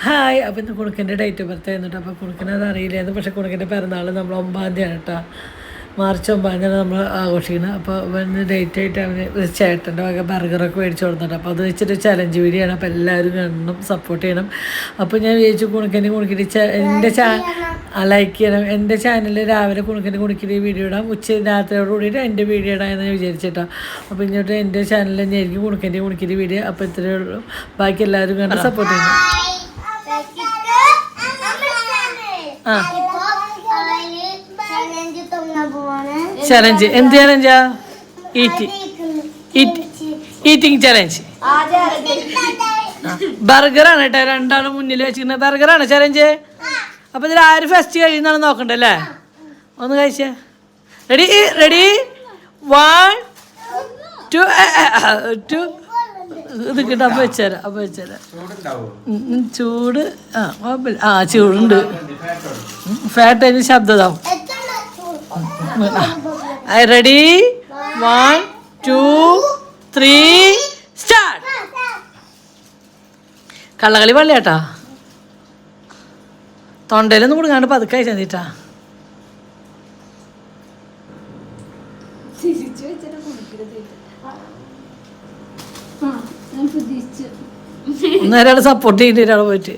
Hi. അപ്പോൾ ഇന്ന് കുണുക്കൻ്റെ date of birth ആയിരുന്നു. അപ്പോൾ കുണുക്കനത് അറിയില്ലായിരുന്നു. പക്ഷേ കുണുക്കൻ്റെ പിറന്നാൾ നമ്മൾ 9-ാം തീയതിയാണ് കേട്ടോ. മാർച്ച് 9-ാം തീയതി നമ്മൾ ആഘോഷിക്കുന്നത്. അപ്പോൾ ഇന്ന് ഡേറ്റ് ആയിട്ട് അവന് ചേട്ടൻ്റെ വക ബർഗറൊക്കെ മേടിച്ച് കൊടുത്തിട്ടുണ്ട്. അപ്പോൾ അത് വെച്ചിട്ട് ചലഞ്ച് വീഡിയോ ആണ്. അപ്പോൾ എല്ലാവരും കാണണം, സപ്പോർട്ട് ചെയ്യണം. അപ്പോൾ ഞാൻ വിചാരിച്ചു കുണുക്കൻ്റെ എൻ്റെ ലൈക്ക് ചെയ്യണം. എൻ്റെ ചാനലിൽ രാവിലെ കുണുക്കൻ്റെ വീഡിയോ ഇടാം, രാത്രിയോട് കൂടിയിട്ട് എൻ്റെ വീഡിയോ ഇടാമെന്ന് ഞാൻ വിചാരിച്ചിട്ടാണ്. അപ്പോൾ ഇങ്ങോട്ട് എൻ്റെ ചാനലിൽ തന്നെയായിരിക്കും കുണുക്കൻ്റെ വീഡിയോ. അപ്പോൾ ഇത്രയേ ഉള്ളൂ. ബാക്കി എല്ലാവരും കണ്ട് സപ്പോർട്ട് ചെയ്യണം. ചലഞ്ച് എന്ത് ചലഞ്ചാ? Eating challenge. ബർഗറാണ് കേട്ടോ രണ്ടാളും മുന്നിൽ വെച്ചിരിക്കുന്ന ബർഗറാണ് ചലഞ്ച്. അപ്പൊ ഇതിൽ ആര് ഫസ്റ്റ് കഴിയുന്നാണ് നോക്കണ്ടല്ലേ? ഒന്ന് കഴിച്ചേ. റെഡി 1 2 ഇത് കിട്ടാം. അപ്പൊ വെച്ചേരാ ചൂട്. ചൂടുണ്ട്. ഫാറ്റ് അതിന് ശബ്ദതാവും. Ready 1 2 3 start. കള്ളകളി പള്ളിയാട്ടാ. തൊണ്ടയിലൊന്നും കൊടുക്കാണ്ട് പതുക്കെ ചെന്നിട്ടാ. ഒന്നൊരാൾ സപ്പോർട്ട് ചെയ്യേണ്ടി ഒരാൾ പോയിട്ട്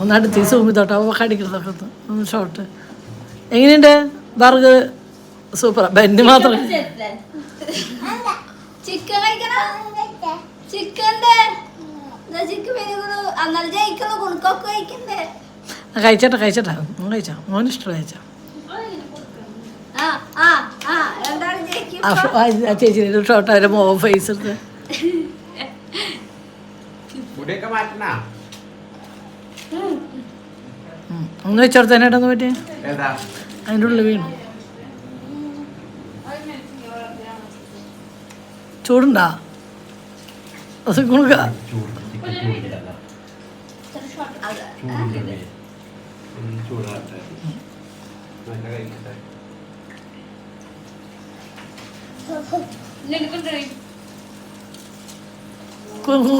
ഒന്നടുത്ത് സൂമി തൊട്ട് അവ കടിക്കുന്നതൊക്കെ ഒന്ന് ഷോട്ട്. എങ്ങനെയുണ്ട് ബർഗർ? സൂപ്പർ. ബെന്നി മാത്രം കഴിച്ചോട്ടെ മോൻ ഇഷ്ടം കഴിച്ചാ. ചേച്ചി ഷോട്ട് അവരെ മോ ഫേസ് എടുത്ത് ഒന്ന് വെച്ചോടത്തേനേട്ടൊന്ന് പറ്റിയ അതിൻ്റെ ഉള്ളിൽ വീണു. ചൂടുണ്ടാ? അത് കൊടുക്ക.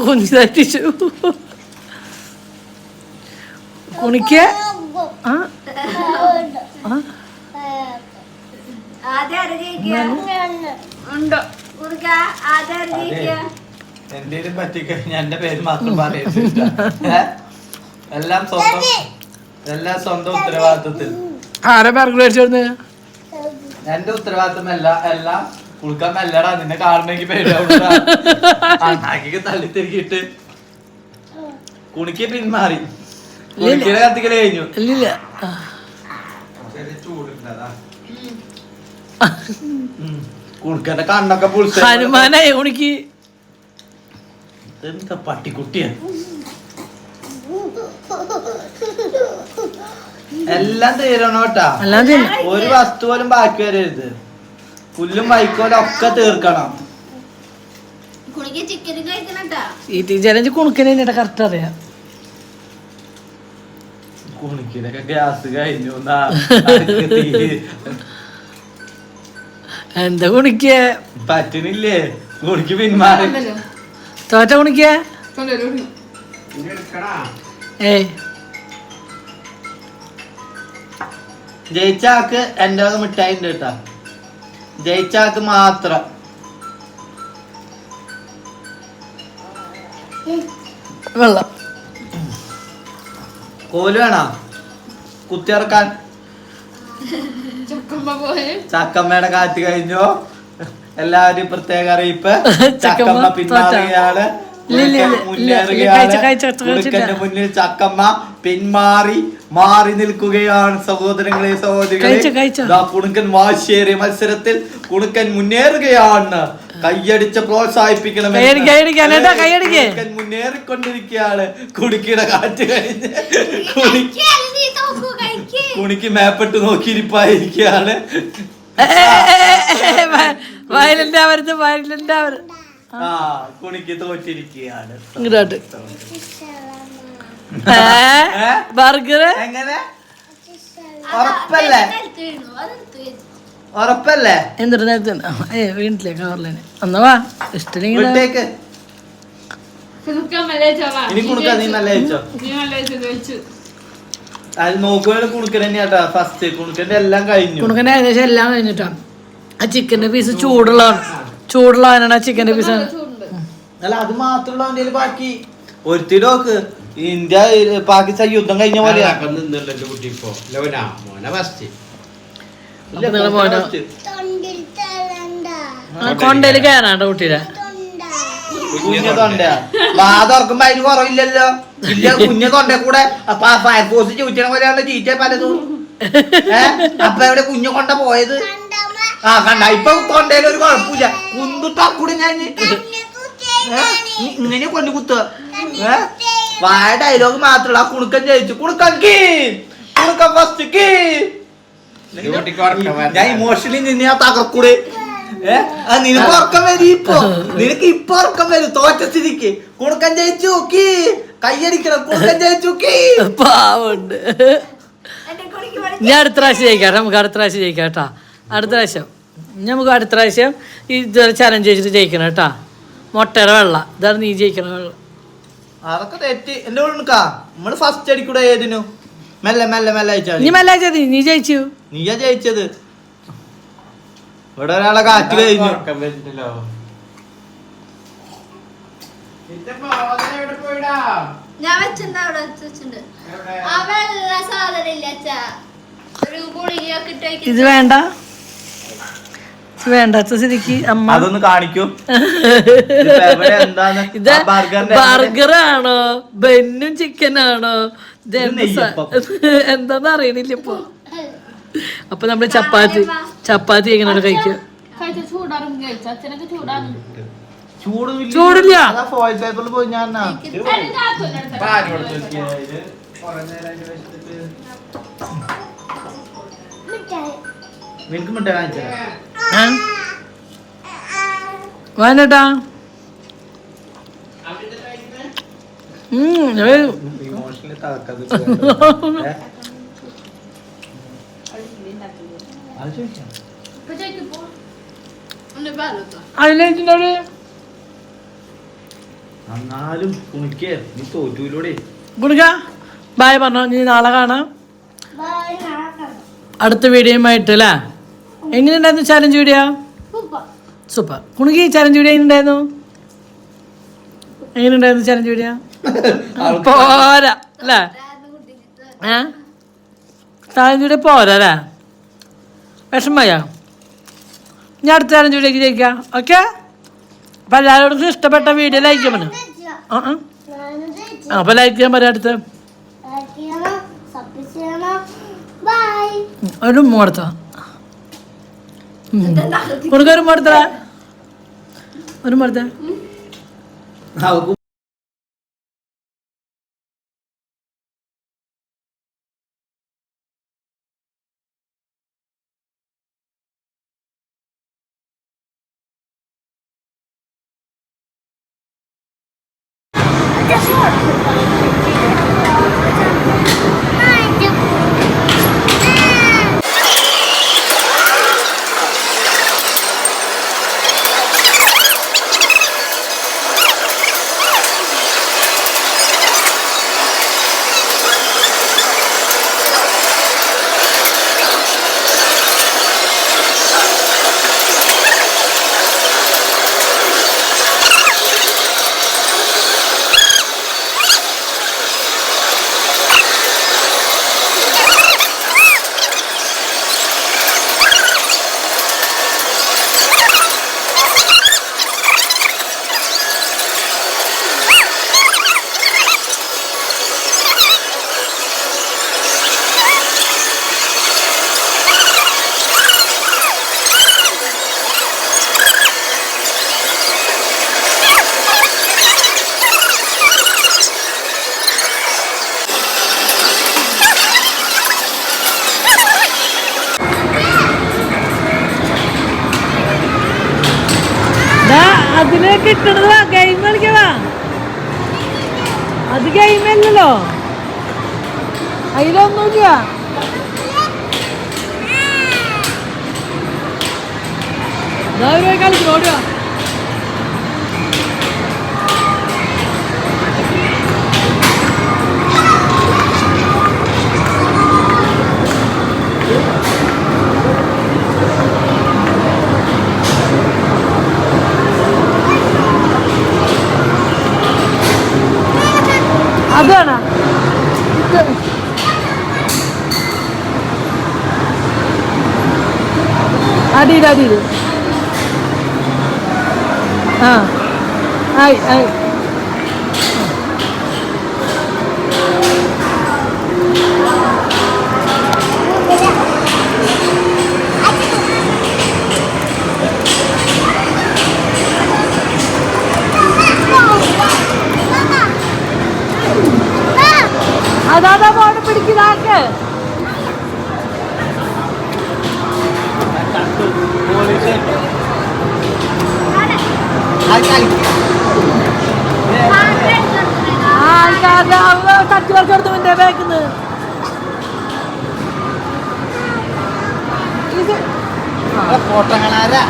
കുഞ്ഞിച്ചു കുണിക്ക. എന്തേലും പറ്റിക്കഴിഞ്ഞ എന്റെ പേര് മാത്രം പറയുന്നത്. എല്ലാം സ്വന്തം ഉത്തരവാദിത്വത്തിൽ. ആരെ ബർഗർ മേടിച്ചോടുന്ന? എന്റെ ഉത്തരവാദിത്വം എല്ലാം കുളിക്കാൻ മെല്ലടാ. നിന്നെ കാണണമെങ്കിൽ പേടിയാക്കി തള്ളിത്തിരിക്കിട്ട് കുണിക്ക് പിന്മാറി. കുണിക്കിടെ കത്തിക്കല് കഴിഞ്ഞു. കുണിക്കന്റെ കണ്ണൊക്കെ ഹനുമാനായി കുണിക്ക്. എന്താ പട്ടിക്കുട്ടിയ? എല്ലാം തീരണം കേട്ടാ. ഒരു വസ്തു പോലും ബാക്കി വരരുത്. പുല്ലും വൈക്കോലും ഒക്കെ തീർക്കണം. ഈറ്റിംഗ് ചലഞ്ച് കുണുക്കനെ കറക്റ്റ് അറിയാം. കുണിക്കിനൊക്കെ ഗ്യാസ് കഴിഞ്ഞു. എന്താ കുണിക്ക പറ്റണില്ലേ? കുണിക്ക് പിന്മാറി. തോറ്റ കുണിക്ക. ജയിച്ചാക്ക് എന്റെ വക മിഠായി ഉണ്ട് കേട്ടാ. ജയിച്ചാക്ക് മാത്രം. വെള്ളം കോല് വേണോ കുത്തിയിറക്കാൻ? ചക്കമ്മയുടെ കാറ്റ് കഴിഞ്ഞു. എല്ലാവരും പ്രത്യേക അറിയിപ്പ്. ചക്കമ്മ പിന്മാറുകയാണ്. മുന്നേറുകയാണ്. മുന്നിൽ ചക്കമ്മ മാറി നിൽക്കുകയാണ്. സഹോദരങ്ങളെ സഹോദരികളെ, കുണുക്കൻ വാശിയേറിയ മത്സരത്തിൽ കുണുക്കൻ മുന്നേറുകയാണ്. കയ്യടിച്ച് പ്രോത്സാഹിപ്പിക്കണം. മുന്നേറിക്കൊണ്ടിരിക്കുകയാണ്. കുണിക്കിയുടെ കാറ്റ് കഴിഞ്ഞ് കുണിക്ക് മേപ്പെട്ട് നോക്കിയിരിപ്പായിരിക്കുകയാണ്. കുണിക്ക് തോറ്റിരിക്കുകയാണ്. ബർഗർ എങ്ങനെ? ഉറപ്പല്ലേ? എന്നിട്ട് നേരത്തെ വീട്ടിലേക്ക് കവറിലേനെ ഒന്നവാ ഇഷ്ടമില്ലെങ്കിൽ ഇനി കുണുക്ക നീ നല്ല കഴിച്ചോ. അത് നോക്കുവാണ് കുണുക്കൻ തന്നെയാട്ടാ ഫസ്റ്റ്. കുണുക്കന്റെ എല്ലാം കഴിഞ്ഞു. കുണുക്കന്റെ ഏകദേശം എല്ലാം കഴിഞ്ഞിട്ടാ. ആ ചിക്കന്റെ പീസ് ചൂടുള്ളതാണ് ആ ചിക്കന്റെ പീസ്. അല്ല അത് മാത്രമുള്ള അവന്റെ ബാക്കി ഒരുത്തിരി നോക്ക്. ഇന്ത്യ പാകിസ്ഥാൻ യുദ്ധം കഴിഞ്ഞ പോലെ കൊണ്ടേല് കയറാണ്ട കുട്ടിയുടെ കുഞ്ഞ തൊണ്ട വാ തുറക്കുമ്പോ അതിന് കുറവില്ലല്ലോ. ഇല്ല കുഞ്ഞ തൊണ്ട കൂടെ ഫയർഫോഴ്സ് ചോദിച്ചണ പോലെയാണല്ലോ ചീറ്റ പലതും. അപ്പൊ എവിടെ കുഞ്ഞ കൊണ്ട പോയത്? ആ കണ്ട ഇപ്പൊ തൊണ്ടയിൽ ഒരു കുഴപ്പമില്ല. കുന്തുട്ടാക്കൂടെ ഞാൻ ഇങ്ങനെ കൊണ്ടു കുത്തുക. വായ ഡയലോഗ് മാത്രമല്ല. ആ കുണുക്കൻ ജയിച്ചു. കുണുക്കൻ ഫസ്റ്റ് ഞാൻ ഇമോഷണലി നിന്നെ ആ തകർക്കൂടെ. നിനക്ക് ഉറക്കം വരും. നിനക്ക് ഇപ്പൊ ഉറക്കം വരും തോറ്റ സ്ഥിതിക്ക്. കുണുക്കൻ ജയിച്ചു. കയ്യടിക്കണം. കുണുക്കൻ ജയിച്ചു. പാവുണ്ട്. ഞാൻ അടുത്ത പ്രാവശ്യം ജയിക്കാം. നമുക്ക് അടുത്ത പ്രാവശ്യം ജയിക്കാം കേട്ടാ. അടുത്ത പ്രാവശ്യം നമുക്ക് അടുത്ത പ്രാവശ്യം ഇതുവരെ ചലഞ്ച് ചെയ്തിട്ട് ജയിക്കണം കേട്ടാ. മുട്ടയുടെ വെള്ള ഇതാണ് നീ ജയിക്കണ വെള്ളം. അതൊക്കെ തെറ്റ്. എന്റെ നമ്മള് ഫസ്റ്റ് അടിക്കൂടെ ഏതിനു. മെല്ലെ മെല്ലെ മെല്ലെ അയച്ചാൽ നീ മെല്ലെ അയച്ചാൽ നീ ജയിച്ചു. നീയാ ജയിച്ചത്. ഇവിടെ ഒരാളെ കാറ്റ് കഴിഞ്ഞു. ഇത് വേണ്ട വേണ്ടാത്ത സ്ഥിതിക്ക് അമ്മ അതൊന്ന് കാണിക്കൂ. ഇത് ബർഗറാണോ ബെന്നും ചിക്കനാണോ എന്താന്ന് അറിയണില്ല ഇപ്പൊ. അപ്പൊ നമ്മള് ചപ്പാത്തി എങ്ങനെ കഴിക്കുക? ചൂടില്ല. ഫോയിൽ പേപ്പറിൽ പോയി ഞാൻ നിനക്ക് മിഠായി കാണിച്ചാ വേണ്ടട്ടാ. ഇമോഷണലി എന്നാലും കുണിക്കേ നീ തോറ്റൂലൂടെ. കുണിക്ക ബായ് പറഞ്ഞോ. നീ നാളെ കാണാം അടുത്ത വീഡിയോയുമായിട്ട് അല്ലേ. എങ്ങനെയുണ്ടായിരുന്നു ചാലഞ്ച് വീഡിയോ? സൂപ്പർ. കുണിക്ക് ചാലഞ്ച് വീഡിയോ എങ്ങനെയുണ്ടായിരുന്നു? എങ്ങനെയുണ്ടായിരുന്നു ചാലഞ്ച് വീഡിയോ? പോരാ അല്ലേ? ചാലഞ്ച് വീഡിയോ പോരാ അല്ലേ? വിഷമയ്യ. ഞാൻ അടുത്ത ചാലഞ്ച് വീഡിയോക്ക് ജയിക്കാം. ഓക്കെ. അപ്പം എല്ലാവരോടും ഇഷ്ടപ്പെട്ട വീഡിയോ ലൈക്ക് ചെയ്യാൻ പറ്റും. അപ്പം ലൈക്ക് ചെയ്യാൻ പറയാം. അടുത്ത് ഒരു മോടത്ത കൊടുക്കൊരു മോടത്ത ഒരു മോടത്ത അതിന് കിട്ടണത് ഗെയിം കളിക്കവാ. അത് ഗെയിമല്ലല്ലോ. അതിലൊന്നുമില്ല. കളിക്കണോടുക അതാണ് അടിയിൽ ആ ആയി ആയി അതാ മോനെ പിടിക്കുന്നതാക്ക് കത്തി വർക്ക് എടുത്ത് ബാക്കിന്ന് ഇത് ഫോട്ടോ കാണാരാ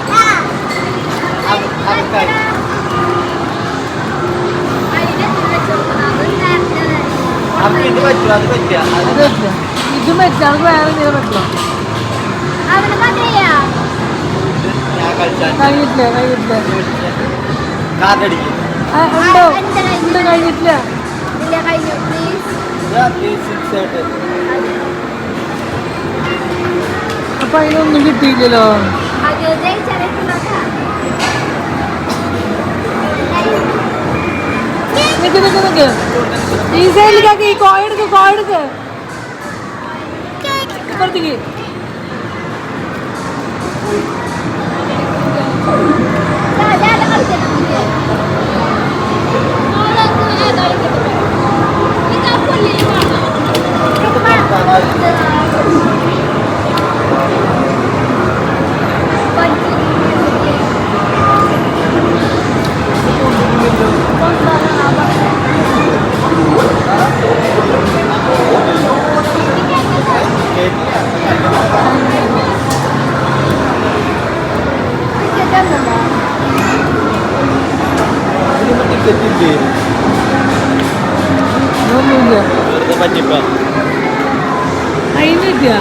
ഇത് പറ്റുമോ അത് പറ്റിയ ഇതും പറ്റില്ല നമുക്ക് വേറെ എന്തെങ്കിലും പറ്റില്ല കഴിഞ്ഞിട്ടില്ല കാർഡടിക്കും ഉണ്ടോ ഉണ്ട് കഴിഞ്ഞിട്ടില്ല അപ്പൊ അതിനൊന്നും കിട്ടിയില്ലല്ലോ നിക്ക് ഈ സൈഡിലേക്കാക്കി ഈ കോയെടുക്ക് ഇപ്പുറത്തേക്ക് പറ്റിപ്പ അതിനില്ല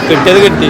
കിട്ടിയത് കിട്ടി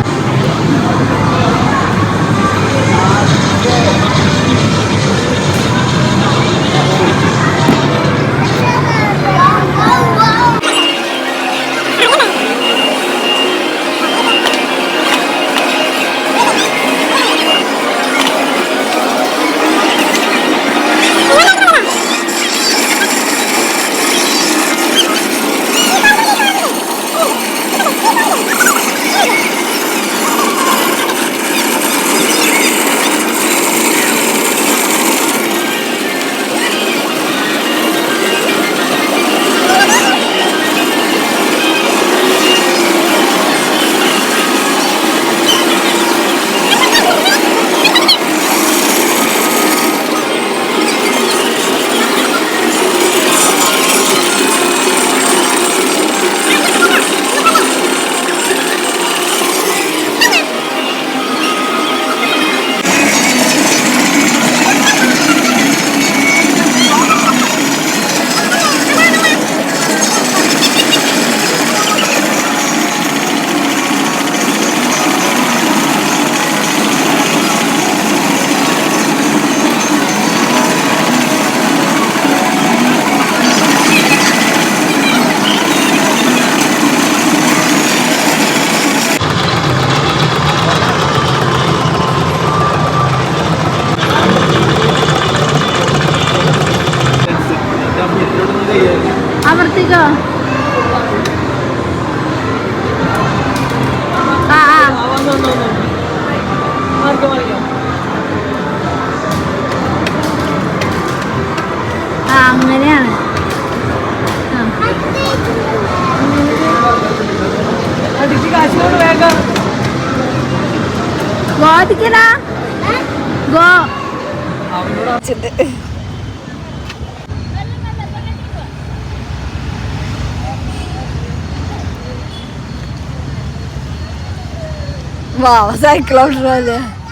അമർത്തിക്കോ അങ്ങനെയാണ് കാശിനോട് വേഗം ഗോതിക്കലാ ഗോ Wow, cycle Australia.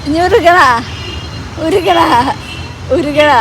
ഇനി ഉരുകണ